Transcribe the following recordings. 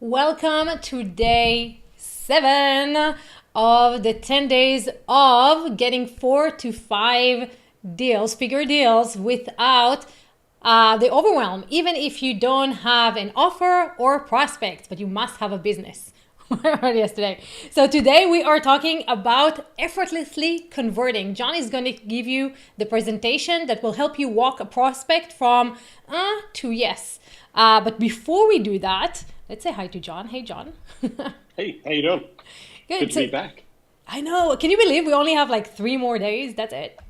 Welcome to day 7 of the 10 days of getting 4 to 5 deals, figure deals without the overwhelm, even if you don't have an offer or prospect, but you must have a business. Yesterday. So today we are talking about effortlessly converting. John is going to give you the presentation that will help you walk a prospect from to yes. But before we do that, let's say hi to John. Hey, John. Hey, how you doing? Good. Good to So, be back. I know. Can you believe we only have like 3 more days? That's it.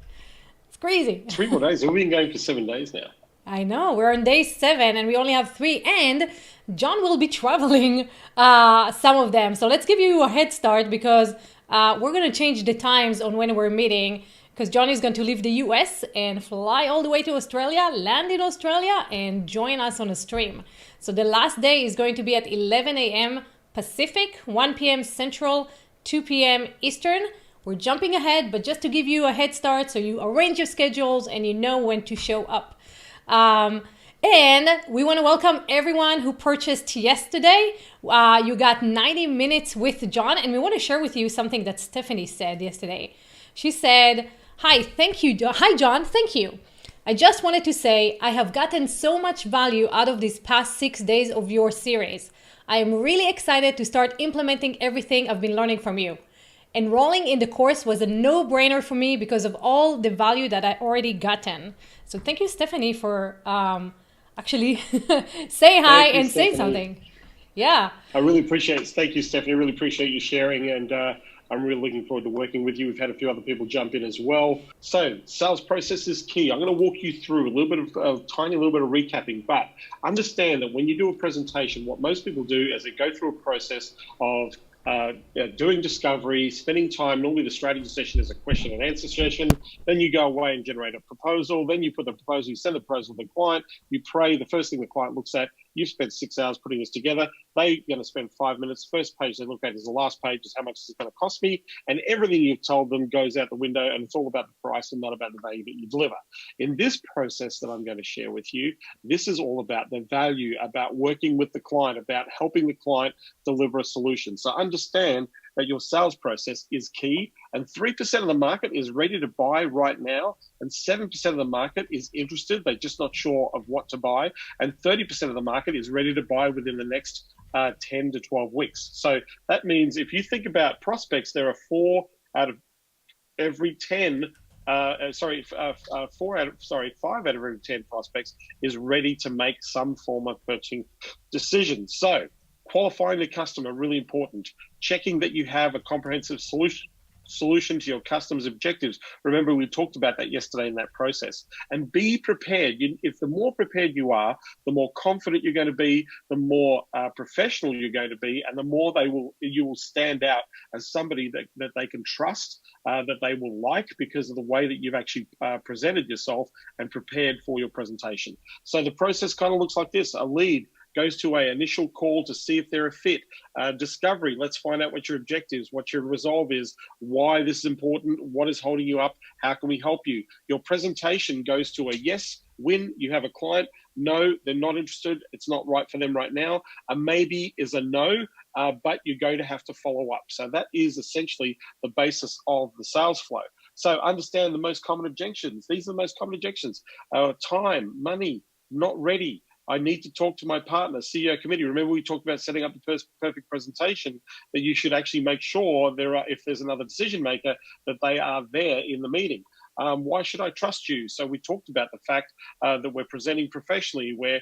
It's crazy. 3 more days. We've been going for 7 days now. I know. We're on day 7 and we only have 3. And John will be traveling some of them. So let's give you a head start because we're going to change the times on when we're meeting because John is going to leave the US and fly all the way to Australia, land in Australia, and join us on a stream. So the last day is going to be at 11 a.m. Pacific, 1 p.m. Central, 2 p.m. Eastern. We're jumping ahead, but just to give you a head start so you arrange your schedules and you know when to show up. And we want to welcome everyone who purchased yesterday. You got 90 minutes with John, and we want to share with you something that Stephanie said yesterday. She said, "Hi, thank you. Hi, John. Thank you. I just wanted to say I have gotten so much value out of these past 6 days of your series. I am really excited to start implementing everything I've been learning from you. Enrolling in the course was a no-brainer for me because of all the value that I already gotten." So thank you, Stephanie, for actually say hi Thank you, and say Stephanie. something. Yeah. I really appreciate it. Thank you, Stephanie. I really appreciate you sharing, and I'm really looking forward to working with you. We've had a few other people jump in as well. So, sales process is key. I'm going to walk you through a little bit of a tiny little bit of recapping, but understand that when you do a presentation, what most people do is they go through a process of doing discovery, spending time. Normally, the strategy session is a question and answer session. Then you go away and generate a proposal. Then you put the proposal, you send the proposal to the client. You pray. The first thing the client looks at, you've spent 6 hours putting this together. They're going to spend 5 minutes. First page they look at is the last page, is how much is it going to cost me. And everything you've told them goes out the window, and it's all about the price and not about the value that you deliver. In this process that I'm going to share with you, this is all about the value, about working with the client, about helping the client deliver a solution. So understand that your sales process is key, and 3% of the market is ready to buy right now, and 7% of the market is interested. They're just not sure of what to buy, and 30% of the market is ready to buy within the next 10 to 12 weeks. So that means if you think about prospects, there are 4 out of every 10 5 out of every 10 prospects is ready to make some form of purchasing decision. So qualifying the customer, really important. Checking that you have a comprehensive solution to your customer's objectives. Remember, we talked about that yesterday in that process. And be prepared. If the more prepared you are, the more confident you're going to be, the more professional you're going to be, and the more you will stand out as somebody that they can trust, that they will like because of the way that you've actually presented yourself and prepared for your presentation. So the process kind of looks like this: a lead goes to an initial call to see if they're a fit. Discovery, let's find out what your objectives, what your resolve is, why this is important, what is holding you up, how can we help you. Your presentation goes to a yes, win, you have a client. No, they're not interested, it's not right for them right now. A maybe is a no, but you're going to have to follow up. So that is essentially the basis of the sales flow. So understand the most common objections. These are the most common objections. Time, money, not ready. I need to talk to my partner, CEO committee. Remember, we talked about setting up the perfect presentation, that you should actually make sure if there's another decision maker, that they are there in the meeting. Why should I trust you? So we talked about the fact that we're presenting professionally, we're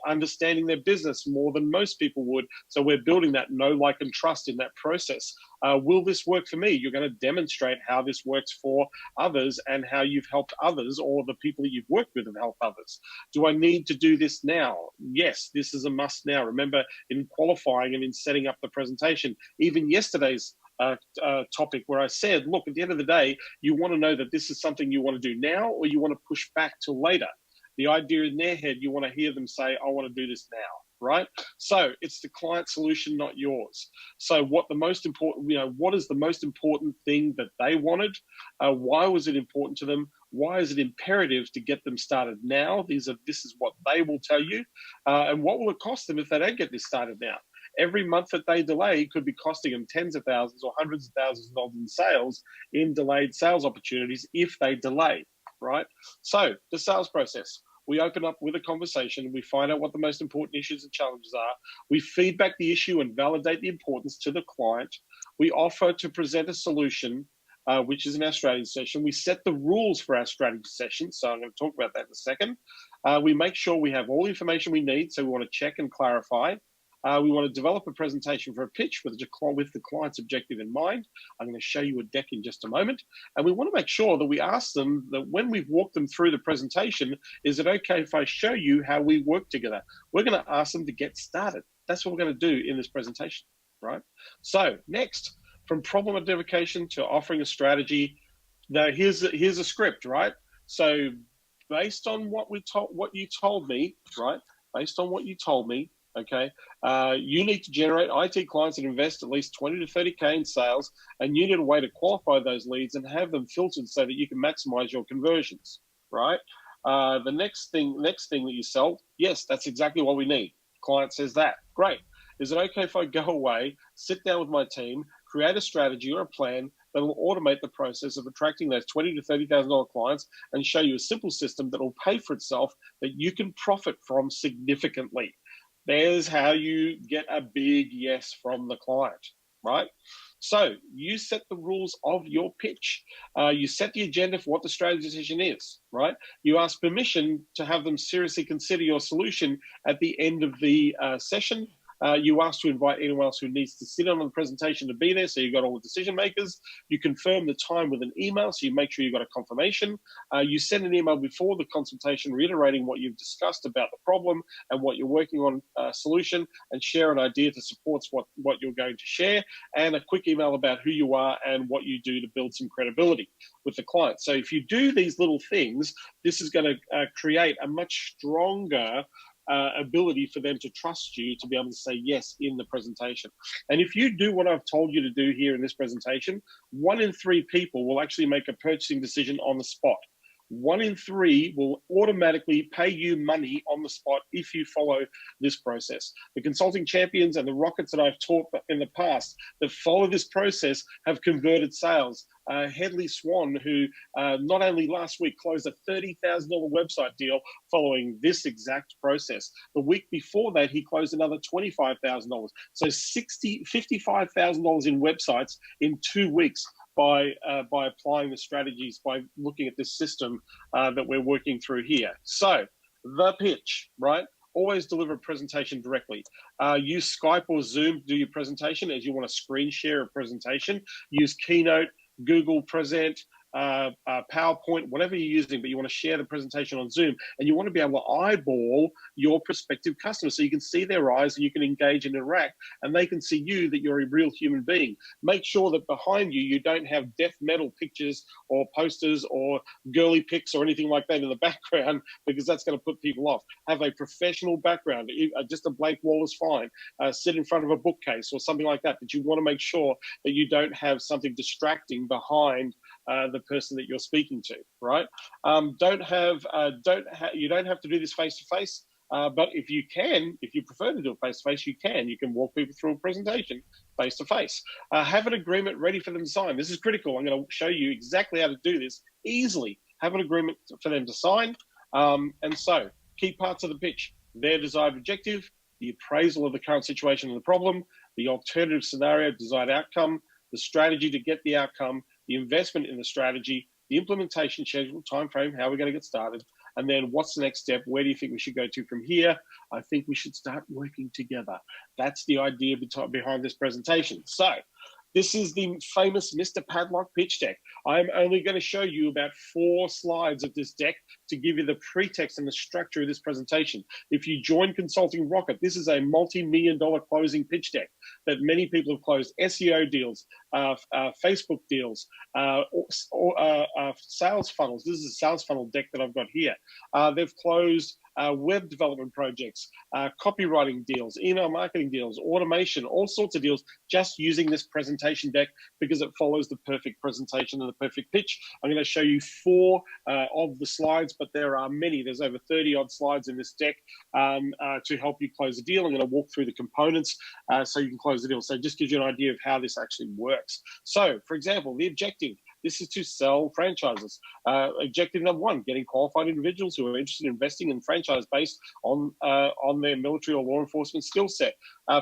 understanding their business more than most people would. So we're building that know, like, and trust in that process. Will this work for me? You're going to demonstrate how this works for others and how you've helped others, or the people that you've worked with have helped others. Do I need to do this now? Yes, this is a must now. Remember, in qualifying and in setting up the presentation, even yesterday's topic where I said, look, at the end of the day, you want to know that this is something you want to do now, or you want to push back till later. The idea in their head, you want to hear them say, I want to do this now, right? So it's the client solution, not yours. So what is the most important thing that they wanted? Why was it important to them? Why is it imperative to get them started now? This is what they will tell you. And what will it cost them if they don't get this started now? Every month that they delay could be costing them tens of thousands or hundreds of thousands of dollars in sales, in delayed sales opportunities if they delay, right? So the sales process. We open up with a conversation. We find out what the most important issues and challenges are. We feedback the issue and validate the importance to the client. We offer to present a solution, which is in our strategy session. We set the rules for our strategy session. So I'm going to talk about that in a second. We make sure we have all the information we need. So we want to check and clarify. We want to develop a presentation for a pitch with the client's objective in mind. I'm going to show you a deck in just a moment. And we want to make sure that we ask them that when we've walked them through the presentation, is it okay if I show you how we work together? We're going to ask them to get started. That's what we're going to do in this presentation, right? So next, from problem identification to offering a strategy. Now here's a script, right? So based on what you told me, right? Based on what you told me, okay, you need to generate IT clients that invest at least 20 to 30K in sales, and you need a way to qualify those leads and have them filtered so that you can maximize your conversions, right? The next thing that you sell, yes, that's exactly what we need. Client says that, great. Is it okay if I go away, sit down with my team, create a strategy or a plan that will automate the process of attracting those $20,000 to $30,000 clients and show you a simple system that will pay for itself that you can profit from significantly? There's how you get a big yes from the client, right? So you set the rules of your pitch. You set the agenda for what the strategy session is, right? You ask permission to have them seriously consider your solution at the end of the session. You ask to invite anyone else who needs to sit on the presentation to be there, so you've got all the decision makers. You confirm the time with an email, so you make sure you've got a confirmation. You send an email before the consultation reiterating what you've discussed about the problem and what you're working on solution, and share an idea to support what you're going to share, and a quick email about who you are and what you do to build some credibility with the client. So if you do these little things, this is going to create a much stronger ability for them to trust you to be able to say yes in the presentation. And if you do what I've told you to do here in this presentation, 1 in 3 people will actually make a purchasing decision on the spot. 1 in 3 will automatically pay you money on the spot if you follow this process. The consulting champions and the rockets that I've taught in the past that follow this process have converted sales. Headley Swan, who not only last week closed a $30,000 website deal following this exact process. The week before that, he closed another $25,000. So $55,000 in websites in 2 weeks by applying the strategies, by looking at this system that we're working through here. So the pitch, right? Always deliver a presentation directly. Use Skype or Zoom to do your presentation as you want to screen share a presentation. Use Keynote, Google Present, PowerPoint, whatever you're using, but you want to share the presentation on Zoom, and you want to be able to eyeball your prospective customers so you can see their eyes and you can engage and interact, and they can see you, that you're a real human being. Make sure that behind you, you don't have death metal pictures or posters or girly pics or anything like that in the background, because that's going to put people off. Have a professional background. Just a blank wall is fine. Sit in front of a bookcase or something like that, but you want to make sure that you don't have something distracting behind the person that you're speaking to, right? You don't have to do this face to face, but if you prefer to do it face to face, you can walk people through a presentation face to face. Have an agreement ready for them to sign. This is critical. I'm going to show you exactly how to do this easily. Have an agreement for them to sign. And so, key parts of the pitch: their desired objective, the appraisal of the current situation and the problem, the alternative scenario, desired outcome, the strategy to get the outcome, the investment in the strategy, the implementation schedule, time frame, how we're going to get started, and then what's the next step? Where do you think we should go to from here? I think we should start working together. That's the idea behind this presentation. So this is the famous Mr. Padlock pitch deck. I'm only going to show you about 4 slides of this deck to give you the pretext and the structure of this presentation. If you join Consulting Rocket, this is a multi-million-dollar closing pitch deck that many people have closed: SEO deals, Facebook deals, sales funnels. This is a sales funnel deck that I've got here. They've closed web development projects, copywriting deals, email marketing deals, automation, all sorts of deals, just using this presentation deck because it follows the perfect presentation and the perfect pitch. I'm going to show you 4 of the slides, but there are many. There's over 30 odd slides in this deck to help you close a deal. I'm going to walk through the components so you can close the deal. So it just gives you an idea of how this actually works. So, for example, the objective. This is to sell franchises. Objective number 1, getting qualified individuals who are interested in investing in franchise based on their military or law enforcement skill set.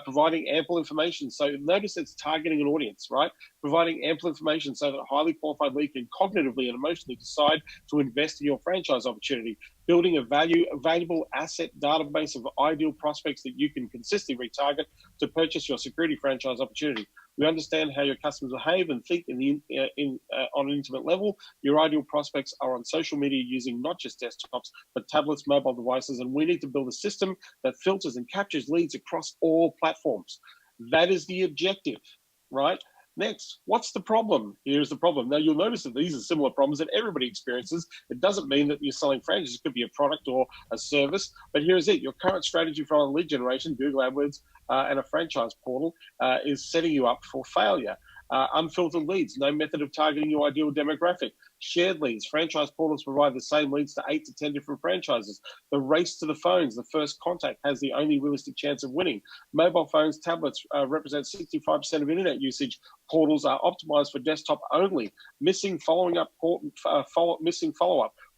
Providing ample information. So notice it's targeting an audience, right? Providing ample information so that a highly qualified lead can cognitively and emotionally decide to invest in your franchise opportunity. Building a valuable asset database of ideal prospects that you can consistently retarget to purchase your security franchise opportunity. We understand how your customers behave and think on an intimate level. Your ideal prospects are on social media using not just desktops, but tablets, mobile devices, and we need to build a system that filters and captures leads across all platforms. That is the objective, right? Next, what's the problem? Here's the problem. Now, you'll notice that these are similar problems that everybody experiences. It doesn't mean that you're selling franchises. It could be a product or a service. But here's it. Your current strategy for lead generation, Google AdWords, and a franchise portal is setting you up for failure. Unfiltered leads, no method of targeting your ideal demographic. Shared leads, franchise portals provide the same leads to 8 to 10 different franchises. The race to the phones, the first contact has the only realistic chance of winning. Mobile phones, tablets represent 65% of internet usage. Portals are optimized for desktop only. Missing follow-up.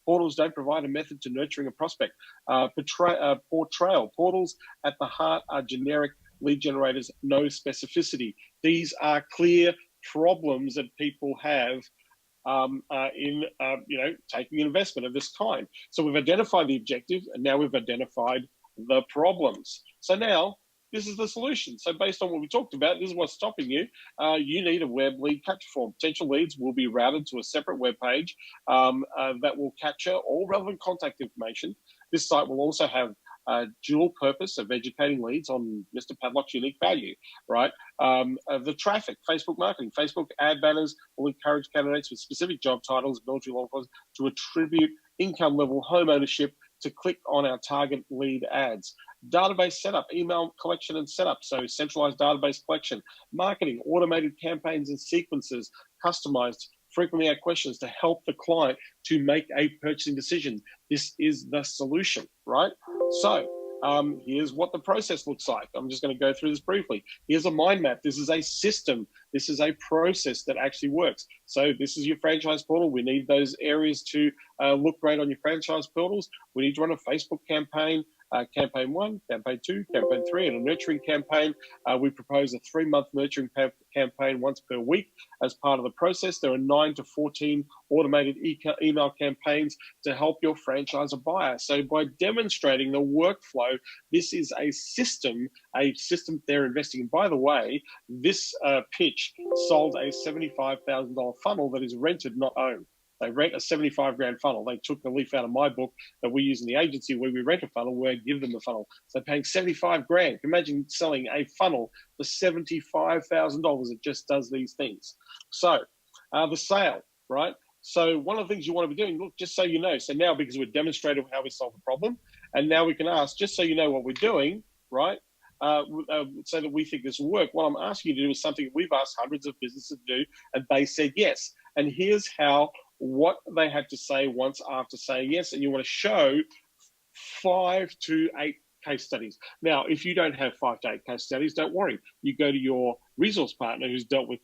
Portals don't provide a method to nurturing a prospect. Portrayal. Portals at the heart are generic lead generators, no specificity. These are clear problems that people have in taking an investment of this kind. So we've identified the objective, and now we've identified the problems. So now this is the solution. So based on what we talked about, this is what's stopping you. You need a web lead capture form. Potential leads will be routed to a separate web page that will capture all relevant contact information. This site will also have dual purpose of educating leads on Mr. Padlock's unique value, right? The traffic, Facebook marketing, Facebook ad banners will encourage candidates with specific job titles, military law enforcement, to attribute income level, home ownership, to click on our target lead ads. Database setup, email collection and setup, so centralized database collection. Marketing, automated campaigns and sequences, customized, frequently asked questions to help the client to make a purchasing decision. This is the solution, right? So here's what the process looks like. I'm just going to go through this briefly. Here's a mind map. This is a system. This is a process that actually works. So this is your franchise portal. We need those areas to look great on your franchise portals. We need to run a Facebook campaign. Campaign 1, campaign 2, campaign 3, and a nurturing campaign. We propose a 3-month nurturing campaign once per week as part of the process. There are 9 to 14 automated email campaigns to help your franchisor buyer. So by demonstrating the workflow, this is a system they're investing in. By the way, this pitch sold a $75,000 funnel that is rented, not owned. They rent a 75 grand funnel. They took the leaf out of my book that we use in the agency where we rent a funnel, where I give them the funnel. So they're paying 75 grand. Imagine selling a funnel for $75,000. It just does these things. So the sale, right? So one of the things you want to be doing, look, just so you know, so now because we've demonstrated how we solve the problem, and now we can ask, just so you know what we're doing, right? So that we think this will work. What I'm asking you to do is something we've asked hundreds of businesses to do, and they said yes. And here's what they had to say once after saying yes, and you want to show 5 to 8 case studies. Now, if you don't have 5 to 8 case studies, don't worry. You go to your resource partner who's dealt with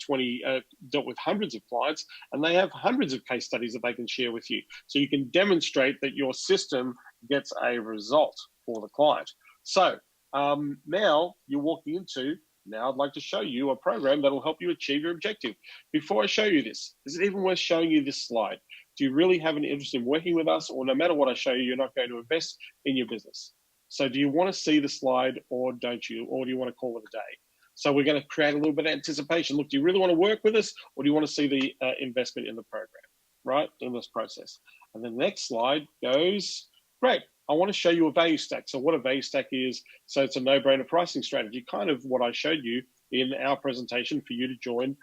hundreds of clients, and they have hundreds of case studies that they can share with you. So you can demonstrate that your system gets a result for the client. So now you're walking into, now I'd like to show you a program that'll help you achieve your objective. Before I show you this, is it even worth showing you this slide? Do you really have an interest in working with us, or no matter what I show you, you're not going to invest in your business? So do you want to see the slide, or don't you? Or do you want to call it a day? So we're going to create a little bit of anticipation. Look, do you really want to work with us, or do you want to see the investment in the program, right, in this process? And the next slide goes, great. I want to show you a value stack. So what a value stack is, so it's a no-brainer pricing strategy, kind of what I showed you in our presentation for you to join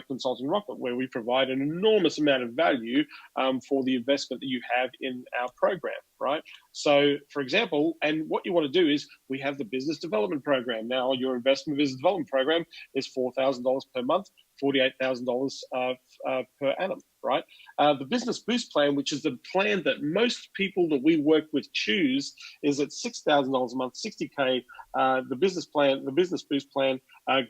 Consulting Rocket, where we provide an enormous amount of value for the investment that you have in our program, right? So, for example, and what you want to do is we have the business development program. Now, your investment business development program is $4,000 per month, $48,000 per annum, right? The business boost plan, which is the plan that most people that we work with choose, is at $6,000 a month, 60K. The business boost plan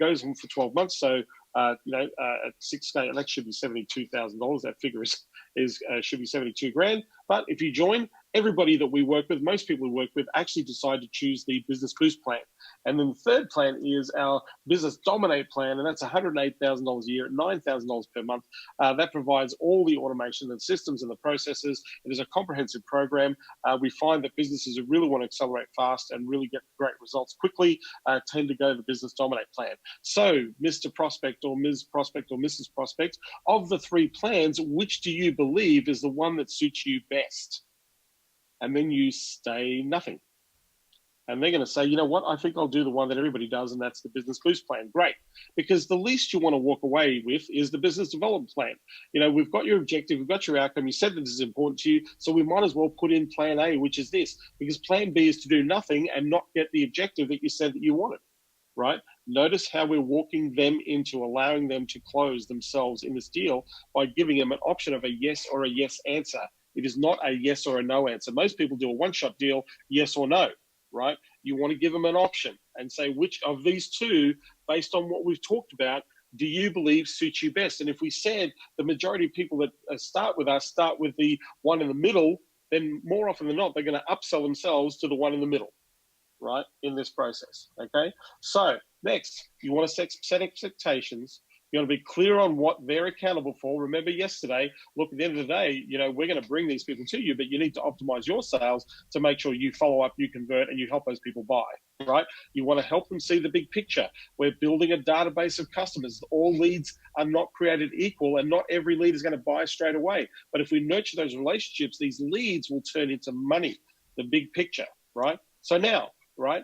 goes on for 12 months. So, at 6K, that should be $72,000. That figure should be 72 grand. But if you join, everybody that we work with, most people we work with, actually decide to choose the business boost plan. And then the third plan is our business dominate plan, and that's $108,000 a year at $9,000 per month. That provides all the automation and systems and the processes. It is a comprehensive program. We find that businesses who really want to accelerate fast and really get great results quickly tend to go to the business dominate plan. So, Mr. Prospect or Ms. Prospect or Mrs. Prospect, of the three plans, which do you believe is the one that suits you best? And then you say nothing. And they're going to say, you know what, I think I'll do the one that everybody does, and that's the business boost plan. Great. Because the least you want to walk away with is the business development plan. We've got your objective, we've got your outcome, you said that this is important to you, so we might as well put in plan A, which is this, because plan B is to do nothing and not get the objective that you said that you wanted, right? Notice how we're walking them into allowing them to close themselves in this deal by giving them an option of a yes or a yes answer. It is not a yes or a no answer. Most people do a one-shot deal, yes or no, right? You want to give them an option and say, which of these two, based on what we've talked about, do you believe suits you best? And if we said the majority of people that start with us start with the one in the middle, then more often than not, they're going to upsell themselves to the one in the middle, right, in this process, okay? So next, you want to set expectations. You want to be clear on what they're accountable for. Remember yesterday, look, at the end of the day, we're going to bring these people to you, but you need to optimize your sales to make sure you follow up, you convert, and you help those people buy, right? You want to help them see the big picture. We're building a database of customers. All leads are not created equal, and not every lead is going to buy straight away. But if we nurture those relationships, these leads will turn into money, the big picture, right? So now, right,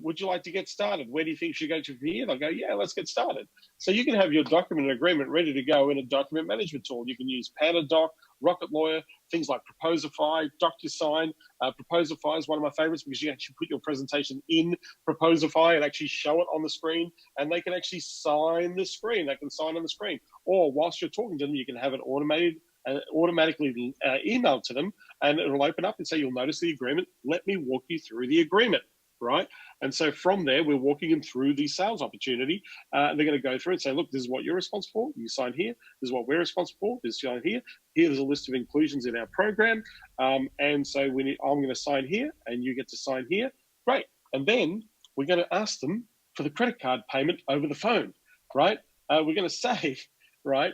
would you like to get started? Where do you think you should go to from here? They'll go, yeah, let's get started. So you can have your document agreement ready to go in a document management tool. You can use PandaDoc, Rocket Lawyer, things like Proposify, DocuSign. Proposify is one of my favorites because you actually put your presentation in Proposify and actually show it on the screen, and they can actually sign the screen. They can sign on the screen. Or whilst you're talking to them, you can have it automatically emailed to them, and it'll open up and say, you'll notice the agreement. Let me walk you through the agreement. Right. And so from there, we're walking them through the sales opportunity. They're going to go through and say, look, this is what you're responsible for. You sign here. This is what we're responsible for. This sign here. Here's a list of inclusions in our program. And so I'm going to sign here and you get to sign here. Great. And then we're going to ask them for the credit card payment over the phone. Right. We're going to say, right,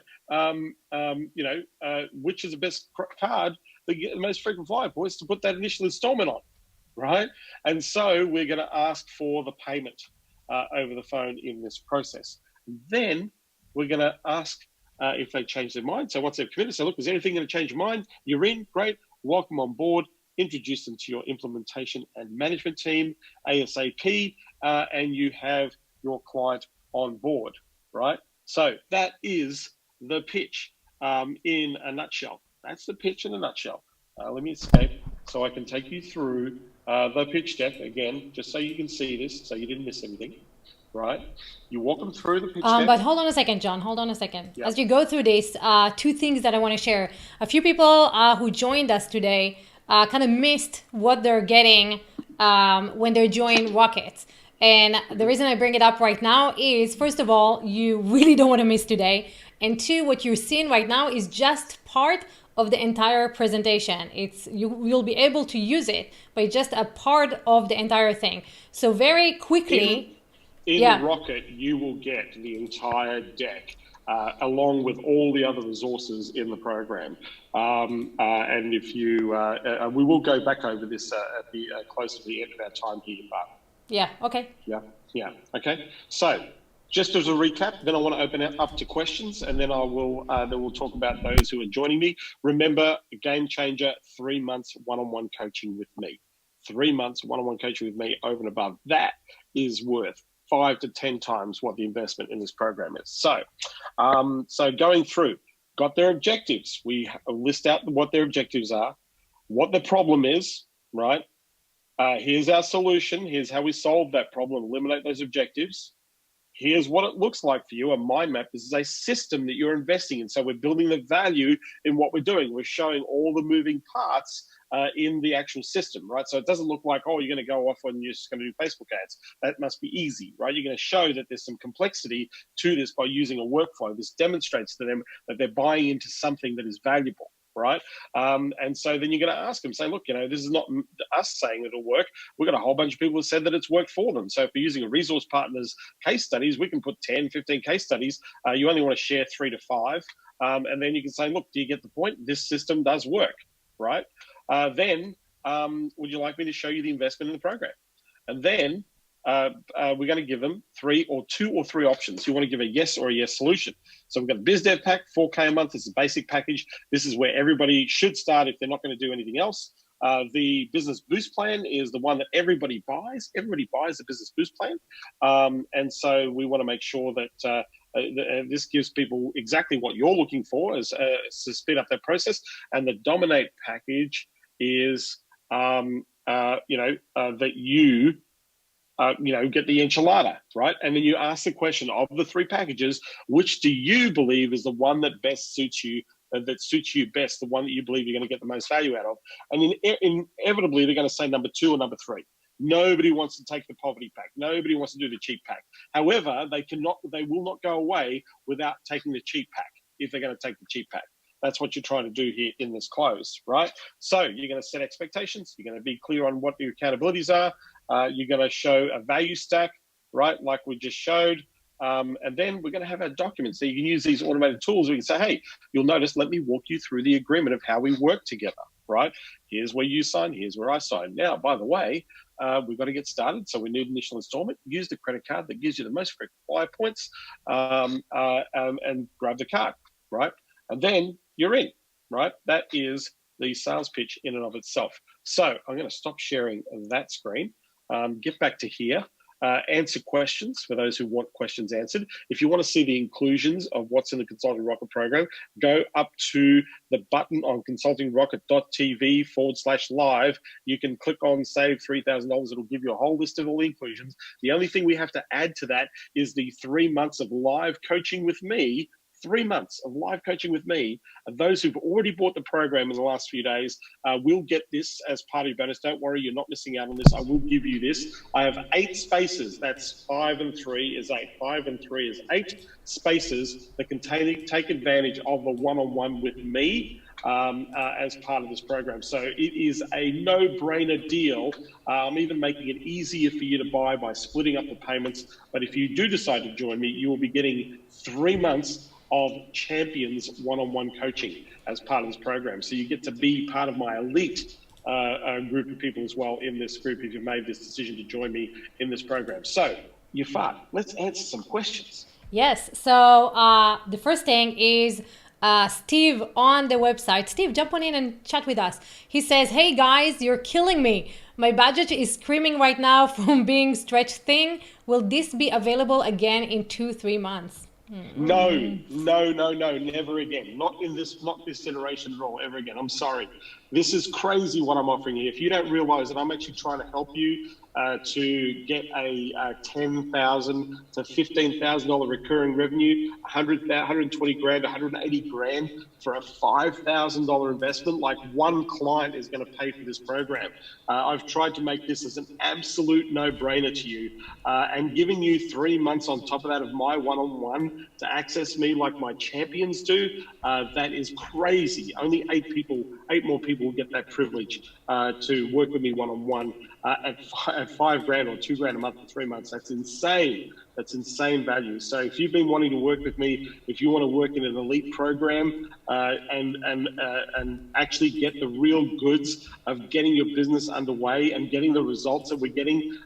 which is the best card, the most frequent flyer points to put that initial installment on. Right? And so we're going to ask for the payment over the phone in this process. Then we're going to ask if they change their mind. So once they've committed, say, look, is anything going to change your mind? You're in, great, welcome on board, introduce them to your implementation and management team, ASAP, and you have your client on board, right? So that is the pitch in a nutshell. That's the pitch in a nutshell. Let me escape so I can take you through the pitch deck again, just so you can see this, so you didn't miss anything, right? You walk them through the pitch deck. But hold on a second, John. Hold on a second. Yep. As you go through this, two things that I want to share. A few people who joined us today kind of missed what they're getting when they join Rocket. And the reason I bring it up right now is, first of all, you really don't want to miss today. And two, what you're seeing right now is just part of the entire presentation. You'll be able to use it, but it's just a part of the entire thing. So very quickly, in Rocket, you will get the entire deck along with all the other resources in the program. And if you, we will go back over this at the close to the end of our time here, but yeah, okay. Yeah, okay. So just as a recap, then I want to open it up to questions, and then we'll talk about those who are joining me. Remember, a game changer, 3 months one-on-one coaching with me. 3 months one-on-one coaching with me over and above. That is worth 5 to 10 times what the investment in this program is. So, so going through, got their objectives. We list out what their objectives are. what the problem is, right? Here's our solution. Here's how we solve that problem, eliminate those objectives. Here's what it looks like for you. A mind map. This is a system that you're investing in. So we're building the value in what we're doing. We're showing all the moving parts in the actual system, right? So it doesn't look like, oh, you're going to go off and you're just going to do Facebook ads. That must be easy, right? You're going to show that there's some complexity to this by using a workflow. This demonstrates to them that they're buying into something that is valuable, right? And so then you're going to ask them, say, look, this is not us saying it'll work. We've got a whole bunch of people who said that it's worked for them. So if we're using a resource partner's case studies, we can put 10, 15 case studies. You only want to share 3 to 5. And then you can say, look, do you get the point? This system does work, right? Then would you like me to show you the investment in the program? And then we're going to give them 2 or 3 options. You want to give a yes or a yes solution. So we've got a biz dev pack, $4K a month. It's a basic package. This is where everybody should start if they're not going to do anything else. The business boost plan is the one that everybody buys. Everybody buys the business boost plan. And so we want to make sure that this gives people exactly what you're looking for as to speed up that process. And the dominate package is, that you get the enchilada, right? And then you ask the question of the 3 packages, which do you believe is the one that best suits you, that suits you best, the one that you believe you're going to get the most value out of? And inevitably, they're going to say number 2 or number 3. Nobody wants to take the poverty pack. Nobody wants to do the cheap pack. However, they will not go away without taking the cheap pack if they're going to take the cheap pack. That's what you're trying to do here in this close, right? So you're going to set expectations. You're going to be clear on what your accountabilities are. You're going to show a value stack, right, like we just showed. And then we're going to have our documents. So you can use these automated tools. We can say, hey, you'll notice, let me walk you through the agreement of how we work together, right? Here's where you sign. Here's where I sign. Now, by the way, we've got to get started. So we need initial installment. Use the credit card that gives you the most frequent flyer points and grab the card, right? And then you're in, right? That is the sales pitch in and of itself. So I'm going to stop sharing that screen, get back to here, answer questions for those who want questions answered. If you want to see the inclusions of what's in the Consulting Rocket program, go up to the button on consultingrocket.tv/live. You can click on save $3,000. It'll give you a whole list of all the inclusions. The only thing we have to add to that is the 3 months of live coaching with me. 3 months of live coaching with me. Those who've already bought the program in the last few days will get this as part of your bonus. Don't worry, you're not missing out on this. I will give you this. I have 8 spaces. That's 5 and 3 is 8. 5 and 3 is 8 spaces that can take advantage of the one-on-one with me as part of this program. So it is a no-brainer deal. I'm even making it easier for you to buy by splitting up the payments. But if you do decide to join me, you will be getting 3 months of champions one-on-one coaching as part of this program. So you get to be part of my elite group of people as well in this group if you've made this decision to join me in this program. So, Yafat, let's answer some questions. Yes. So the first thing is Steve on the website. Steve, jump on in and chat with us. He says, hey guys, you're killing me. My budget is screaming right now from being stretched thin. Will this be available again in 2-3 months? No, never again. Not this generation at all, ever again. I'm sorry. This is crazy what I'm offering you. If you don't realize that I'm actually trying to help you to get a $10,000 to $15,000 recurring revenue, 120 grand, 180 grand for a $5,000 investment, like one client is going to pay for this program. I've tried to make this as an absolute no-brainer to you, and giving you 3 months on top of that of my one-on-one to access me like my champions do, that is crazy. Only 8 more people will get that privilege to work with me one-on-one at $5 grand or $2 grand a month for 3 months. That's insane. That's insane value. So if you've been wanting to work with me, if you want to work in an elite program and actually get the real goods of getting your business underway and getting the results that we're getting,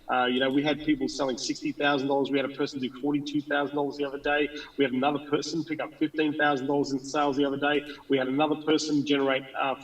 we had people selling $60,000. We had a person do $42,000 the other day. We had another person pick up $15,000 in sales the other day. We had another person generate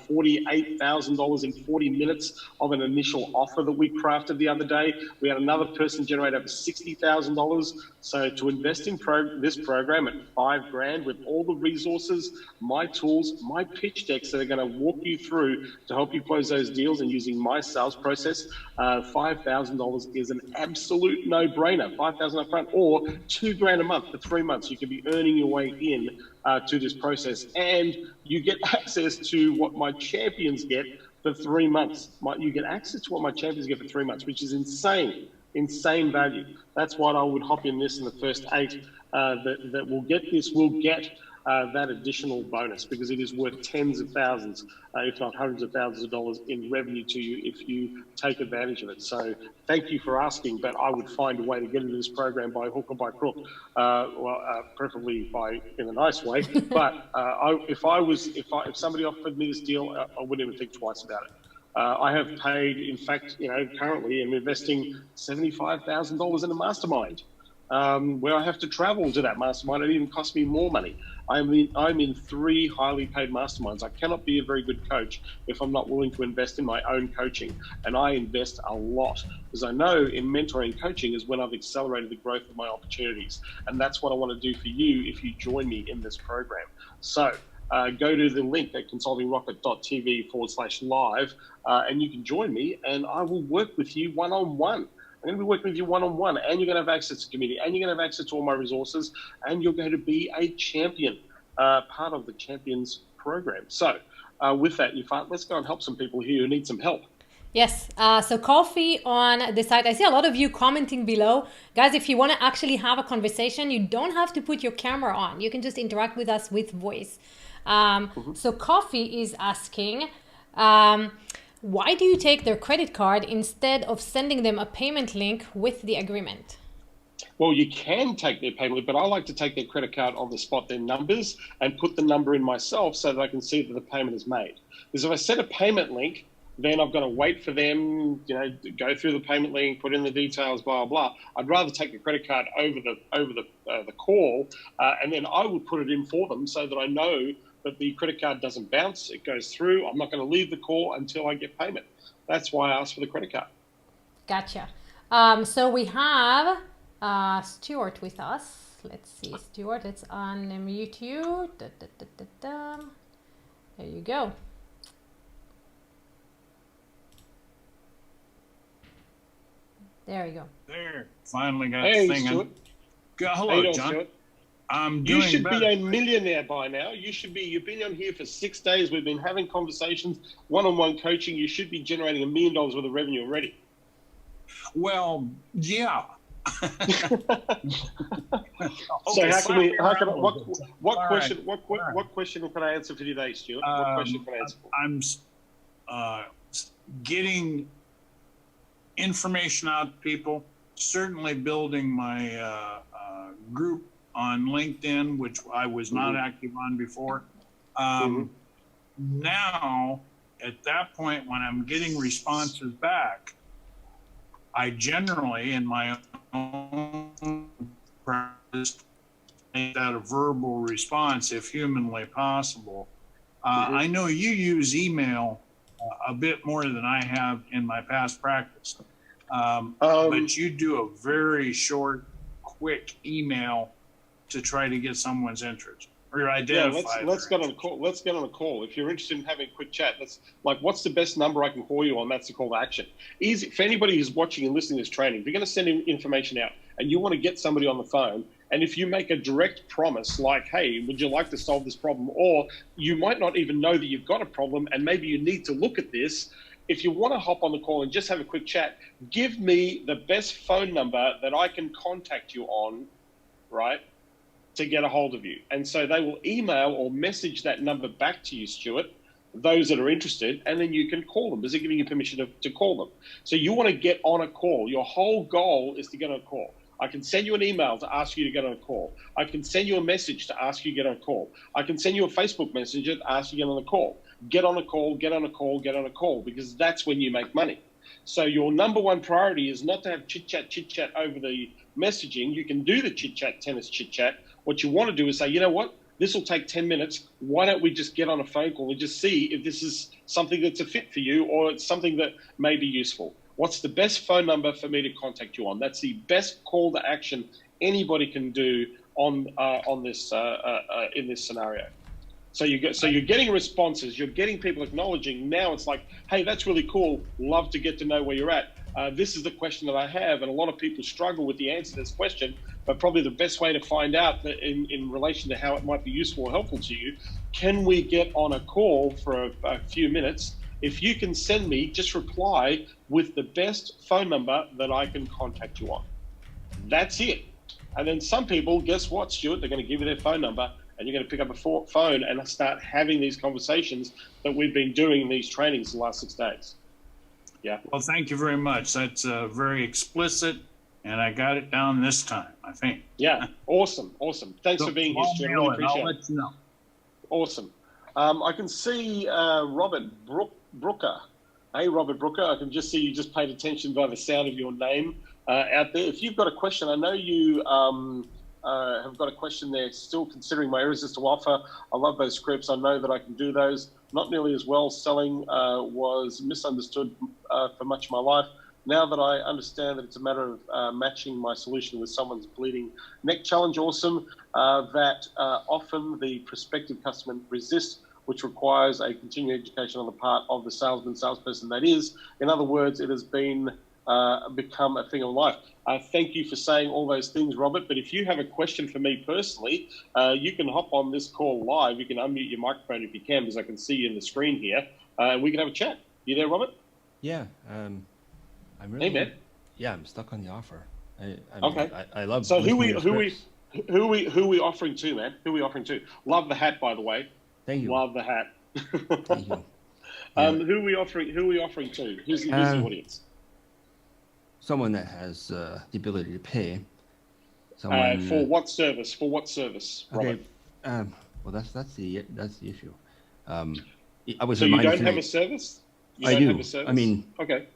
$48,000 in 40 minutes of an initial offer that we crafted the other day. We had another person generate over $60,000 So to invest in this program at $5,000 with all the resources, my tools, my pitch decks that are going to walk you through to help you close those deals and using my sales process, $5,000 is an absolute no-brainer. $5,000 upfront or $2,000 a month for 3 months. You can be earning your way in to this process, and you get access to what my champions get for 3 months. You get access to what my champions get for 3 months, which is insane value. That's why I would hop in this in the first 8 that will get this, will get that additional bonus, because it is worth tens of thousands, if not hundreds of thousands of dollars in revenue to you if you take advantage of it. So thank you for asking, but I would find a way to get into this program by hook or by crook, preferably in a nice way. But if somebody offered me this deal, I wouldn't even think twice about it. I have paid, in fact, currently I'm investing $75,000 in a mastermind, where I have to travel to that mastermind. It even costs me more money. I'm in 3 highly paid masterminds. I cannot be a very good coach if I'm not willing to invest in my own coaching. And I invest a lot, because I know in mentoring and coaching is when I've accelerated the growth of my opportunities. And that's what I want to do for you if you join me in this program. So go to the link at consultingrocket.tv/live, and you can join me, and I will work with you one-on-one. I'm going to be working with you one-on-one, and you're going to have access to community, and you're going to have access to all my resources, and you're going to be a champion, part of the Champions program. So with that, let's go and help some people here who need some help. Yes. So coffee on the site. I see a lot of you commenting below. Guys, if you want to actually have a conversation, you don't have to put your camera on. You can just interact with us with voice. So coffee is asking, why do you take their credit card instead of sending them a payment link with the agreement? Well, you can take their payment link, but I like to take their credit card on the spot, their numbers, and put the number in myself so that I can see that the payment is made. Because if I set a payment link, then I've got to wait for them, go through the payment link, put in the details, blah, blah. I'd rather take the credit card over the call, and then I would put it in for them so that I know that the credit card doesn't bounce, it goes through. I'm not going to leave the call until I get payment. That's why I asked for the credit card. Gotcha. So we have Stuart with us. Let's see, Stuart, let's unmute you. There you go. There you go. There, finally got Hey, the thing. Stuart. Hello, John. Stuart? I'm doing You should better. be a millionaire by now. You've been on here for 6 days. We've been having conversations, one-on-one coaching. You should be generating $1 million worth of revenue already. Well, yeah. So what question can I answer for today, Stuart? What question can I answer for? I'm getting information out to people, certainly building my group on LinkedIn, which I was not active on before. Now, at that point, when I'm getting responses back, I generally, in my own practice, make that a verbal response if humanly possible. I know you use email a bit more than I have in my past practice, but you do a very short, quick email to try to get someone's interest or identify. Yeah, let's get on a call. Let's get on a call. If you're interested in having a quick chat, that's like, what's the best number I can call you on? That's the call to action. Easy for anybody who's watching and listening to this training. If you're going to send information out and you want to get somebody on the phone, and if you make a direct promise like, hey, would you like to solve this problem? Or you might not even know that you've got a problem and maybe you need to look at this. If you want to hop on the call and just have a quick chat, give me the best phone number that I can contact you on, right, to get a hold of you. And so they will email or message that number back to you, Stuart, those that are interested, and then you can call them. Is it giving you permission to call them? So you want to get on a call. Your whole goal is to get on a call. I can send you an email to ask you to get on a call. I can send you a message to ask you to get on a call. I can send you a Facebook messenger to ask you to get on a call. Get on a call, get on a call, get on a call, because that's when you make money. So your number one priority is not to have chit-chat over the messaging. You can do the chit-chat, tennis chit-chat. What you want to do is say, you know what? This will take 10 minutes. Why don't we just get on a phone call and just see if this is something that's a fit for you or it's something that may be useful? What's the best phone number for me to contact you on? That's the best call to action anybody can do on this in this scenario. So you're getting responses, you're getting people acknowledging. Now it's like, hey, that's really cool. Love to get to know where you're at. This is the question that I have, and a lot of people struggle with the answer to this question. But probably the best way to find out that in relation to how it might be useful or helpful to you, can we get on a call for a few minutes? If you can send me, just reply with the best phone number that I can contact you on. That's it. And then some people, guess what, Stuart? They're going to give you their phone number, and you're going to pick up a phone and start having these conversations that we've been doing in these trainings the last 6 days. Yeah. Well, thank you very much. That's very explicit, and I got it down this time, I think. Yeah. Awesome. Thanks for being here, Stuart. Really appreciate it. I'll let you know. Awesome. I can see Robert Brooker. Hey, Robert Brooker. I can just see you just paid attention by the sound of your name out there. If you've got a question, I know you have got a question there. Still considering my irresistible offer. I love those scripts. I know that I can do those. Not nearly as well. Selling was misunderstood for much of my life. Now that I understand that it's a matter of matching my solution with someone's bleeding neck challenge, awesome. That often the prospective customer resists, which requires a continued education on the part of the salesperson that is. In other words, it has been become a thing of life. Thank you for saying all those things, Robert. But if you have a question for me personally, you can hop on this call live. You can unmute your microphone if you can, because I can see you in the screen here. And we can have a chat. You there, Robert? Yeah. I'm really, hey, man. Yeah, I'm stuck on the offer. Okay. I love. So who are we offering to, man? Who are we offering to? Love the hat, by the way. Thank you. Love the hat. Thank you. Yeah. Who are we offering to? Who's the audience? Someone that has the ability to pay. Someone, for what service? For what service, Robert? Okay. Well, that's the issue. I was. So you don't have a service? I do. Have a service? I mean, okay.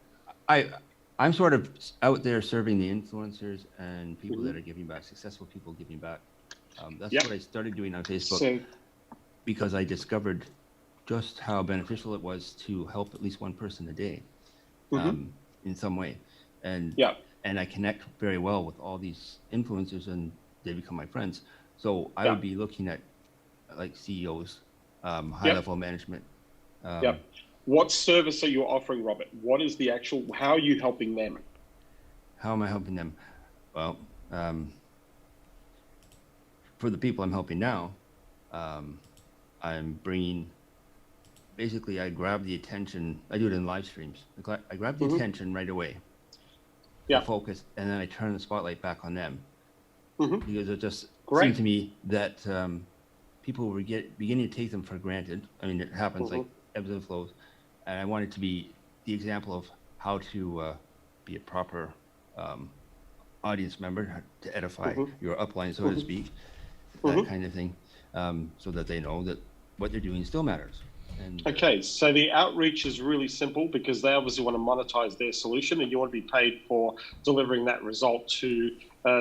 I'm sort of out there serving the influencers and people that are giving back, successful people giving back. That's what I started doing on Facebook because I discovered just how beneficial it was to help at least one person a day in some way. And I connect very well with all these influencers and they become my friends. So I would be looking at like CEOs, high-level management. What service are you offering, Robert? What is the actual, how are you helping them? How am I helping them? Well, for the people I'm helping now, I'm bringing, basically I grab the attention, I do it in live streams. I grab the attention right away, focus, and then I turn the spotlight back on them. Because it just seemed to me that people were beginning to take them for granted. I mean, it happens like ebbs and flows. And I wanted to be the example of how to be a proper audience member, to edify your upline, so to speak, that kind of thing, so that they know that what they're doing still matters. And, okay, so the outreach is really simple because they obviously want to monetize their solution and you want to be paid for delivering that result to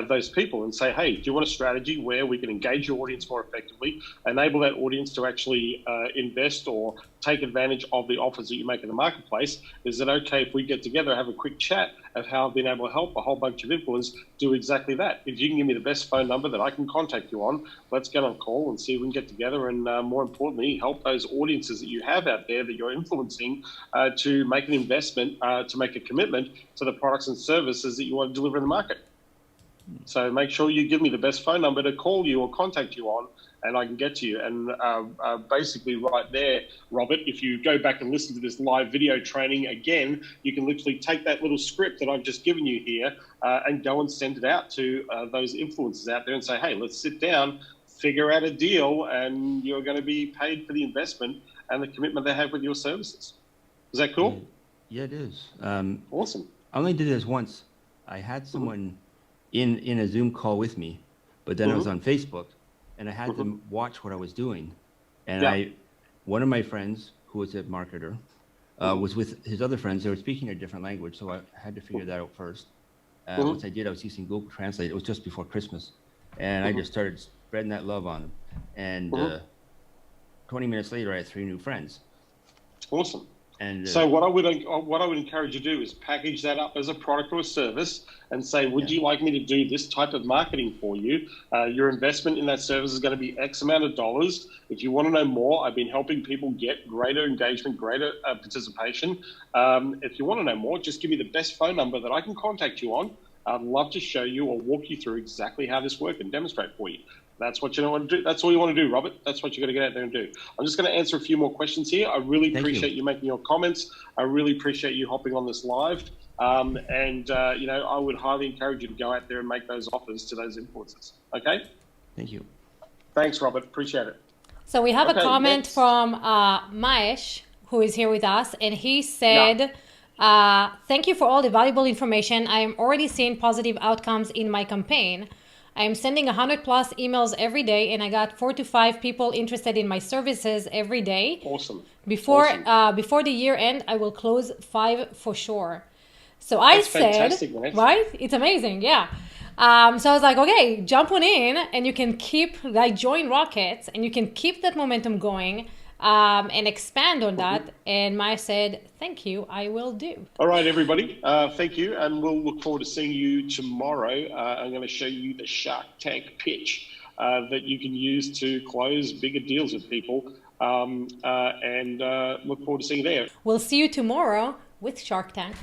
those people and say, hey, do you want a strategy where we can engage your audience more effectively, enable that audience to actually invest or take advantage of the offers that you make in the marketplace? Is it okay if we get together, have a quick chat of how I've been able to help a whole bunch of influencers do exactly that? If you can give me the best phone number that I can contact you on, let's get on a call and see if we can get together and more importantly, help those audiences that you have out there that you're influencing to make an investment, to make a commitment to the products and services that you want to deliver in the market. So make sure you give me the best phone number to call you or contact you on, and I can get to you. And basically right there, Robert, if you go back and listen to this live video training again, you can literally take that little script that I've just given you here and go and send it out to those influencers out there and say, hey, let's sit down, figure out a deal, and you're going to be paid for the investment and the commitment they have with your services. Is that cool? Yeah, it is. Awesome. I only did this once. I had someone in a Zoom call with me, but then I was on Facebook and I had them watch what I was doing. And one of my friends, who was a marketer, was with his other friends. They were speaking a different language, so I had to figure that out first. Once I did, I was using Google Translate. It was just before Christmas. And I just started spreading that love on them. And 20 minutes later, I had 3 new friends. Awesome. And so what I would encourage you to do is package that up as a product or a service and say, would you like me to do this type of marketing for you? Your investment in that service is going to be X amount of dollars. If you want to know more, I've been helping people get greater engagement, greater participation. If you want to know more, just give me the best phone number that I can contact you on. I'd love to show you or walk you through exactly how this works and demonstrate for you. That's what you want to do. That's all you want to do, Robert. That's what you got to get out there and do. I'm just going to answer a few more questions here. I really appreciate you making your comments. I really appreciate you hopping on this live. I would highly encourage you to go out there and make those offers to those influencers. Okay? Thank you. Thanks, Robert. Appreciate it. So we have a comment from Maesh, who is here with us, and he said, thank you for all the valuable information. I am already seeing positive outcomes in my campaign. I am sending 100+ emails every day, and I got 4 to 5 people interested in my services every day. Awesome. Before the year end, I will close 5 for sure. So I said, right? It's amazing, yeah. So I was like, okay, jump on in, and you can join Rockets, and you can keep that momentum going. And expand on that. And Maya said, thank you, I will do. All right, everybody. Thank you. And we'll look forward to seeing you tomorrow. I'm going to show you the Shark Tank pitch that you can use to close bigger deals with people. And look forward to seeing you there. We'll see you tomorrow with Shark Tank.